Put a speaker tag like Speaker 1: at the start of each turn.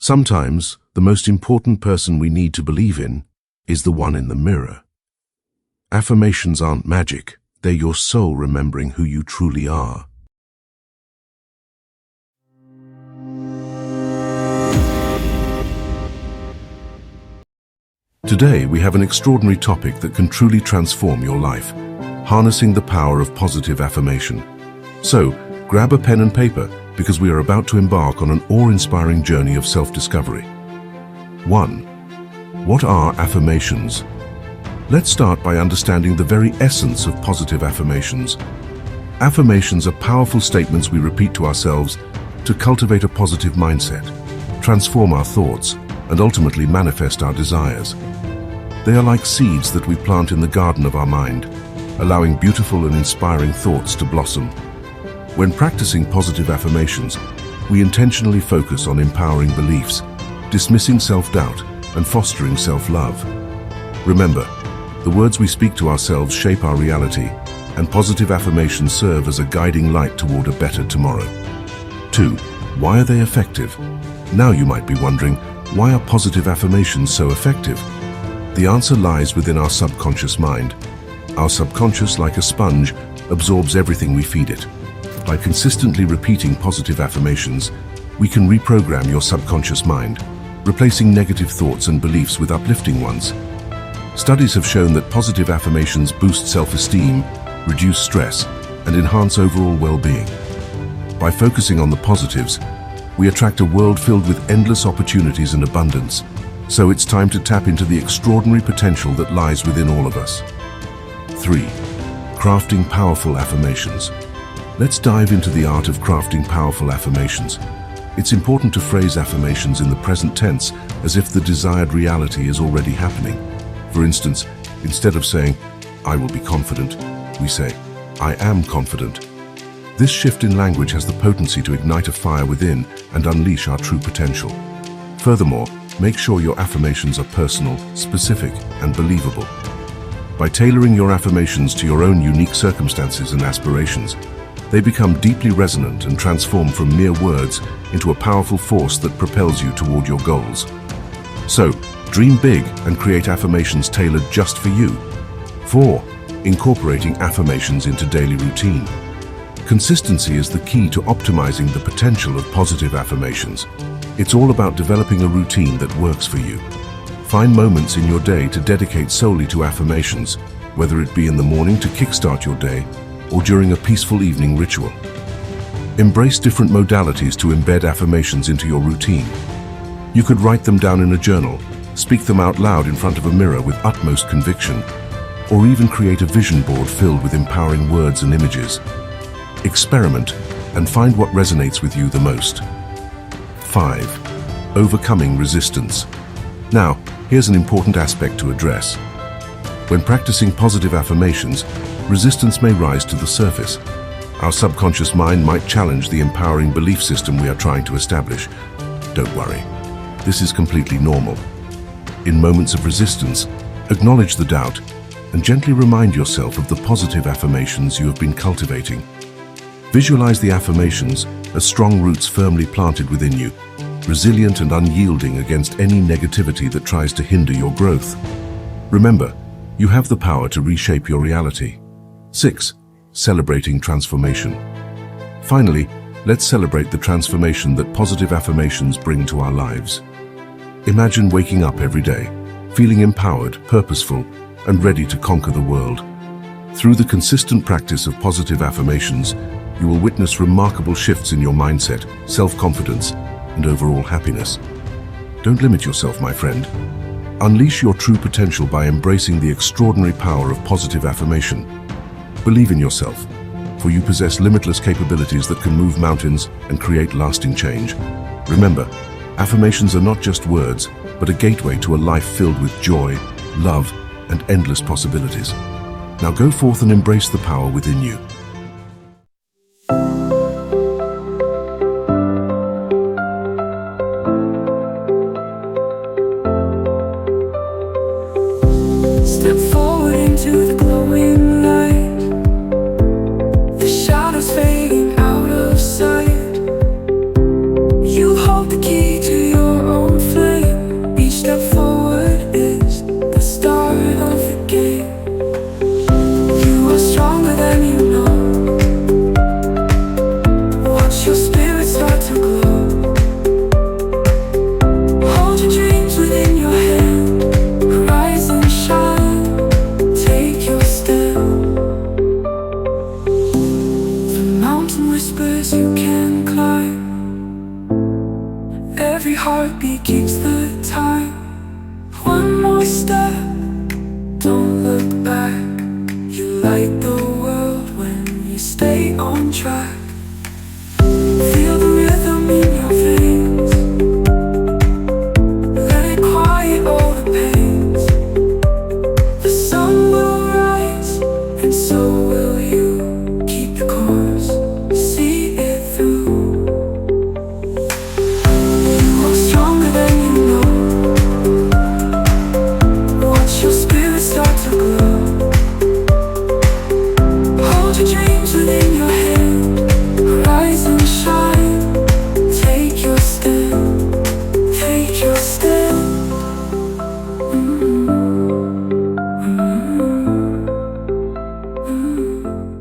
Speaker 1: Sometimes, the most important person we need to believe in is the one in the mirror. Affirmations aren't magic, they're your soul remembering who you truly are. Today, we have an extraordinary topic that can truly transform your life, harnessing the power of positive affirmation. So, grab a pen and paper, because we are about to embark on an awe-inspiring journey of self-discovery. 1. What are affirmations? Let's start by understanding the very essence of positive affirmations. Affirmations are powerful statements we repeat to ourselves to cultivate a positive mindset, transform our thoughts, and ultimately manifest our desires. They are like seeds that we plant in the garden of our mind, allowing beautiful and inspiring thoughts to blossom. When practicing positive affirmations, we intentionally focus on empowering beliefs, dismissing self-doubt, and fostering self-love. Remember, the words we speak to ourselves shape our reality, and positive affirmations serve as a guiding light toward a better tomorrow. 2. Why are they effective? Now you might be wondering, why are positive affirmations so effective? The answer lies within our subconscious mind. Our subconscious, like a sponge, absorbs everything we feed it. By consistently repeating positive affirmations, we can reprogram your subconscious mind, replacing negative thoughts and beliefs with uplifting ones. Studies have shown that positive affirmations boost self-esteem, reduce stress, and enhance overall well-being. By focusing on the positives, we attract a world filled with endless opportunities and abundance. So it's time to tap into the extraordinary potential that lies within all of us. 3. Crafting powerful affirmations. Let's dive into the art of crafting powerful affirmations. It's important to phrase affirmations in the present tense as if the desired reality is already happening. For instance, instead of saying, "I will be confident," we say, "I am confident." This shift in language has the potency to ignite a fire within and unleash our true potential. Furthermore, make sure your affirmations are personal, specific, and believable. By tailoring your affirmations to your own unique circumstances and aspirations, they become deeply resonant and transform from mere words into a powerful force that propels you toward your goals. So, dream big and create affirmations tailored just for you. 4. Incorporating affirmations into daily routine. Consistency is the key to optimizing the potential of positive affirmations. It's all about developing a routine that works for you. Find moments in your day to dedicate solely to affirmations, whether it be in the morning to kickstart your day or during a peaceful evening ritual. Embrace different modalities to embed affirmations into your routine. You could write them down in a journal, speak them out loud in front of a mirror with utmost conviction, or even create a vision board filled with empowering words and images. Experiment and find what resonates with you the most. 5. Overcoming resistance. Now, here's an important aspect to address. When practicing positive affirmations, resistance may rise to the surface. Our subconscious mind might challenge the empowering belief system we are trying to establish. Don't worry, this is completely normal. In moments of resistance, acknowledge the doubt and gently remind yourself of the positive affirmations you have been cultivating. Visualize the affirmations as strong roots firmly planted within you, resilient and unyielding against any negativity that tries to hinder your growth. Remember, you have the power to reshape your reality. 6. Celebrating transformation. Finally, let's celebrate the transformation that positive affirmations bring to our lives. Imagine waking up every day, feeling empowered, purposeful, and ready to conquer the world. Through the consistent practice of positive affirmations, you will witness remarkable shifts in your mindset, self-confidence, and overall happiness. Don't limit yourself, my friend. Unleash your true potential by embracing the extraordinary power of positive affirmation. Believe in yourself, for you possess limitless capabilities that can move mountains and create lasting change. Remember, affirmations are not just words, but a gateway to a life filled with joy, love, and endless possibilities. Now go forth and embrace the power within you.
Speaker 2: Step forward into the glowing light. The shadows fading out of sight. You hold the key to your own Every heartbeat keeps the time. One more step, don't look back. You light the world when you stay on track. Feel the rhythm in your veins. Let it quiet all the pains. The sun will rise, and so will you. Keep the course, see it through. You are stronger than you know. Watch your spirit start to glow. Hold your dreams within your hand. Rise and shine. Take your stand. Take your stand. Mm-hmm. Mm-hmm. Mm-hmm.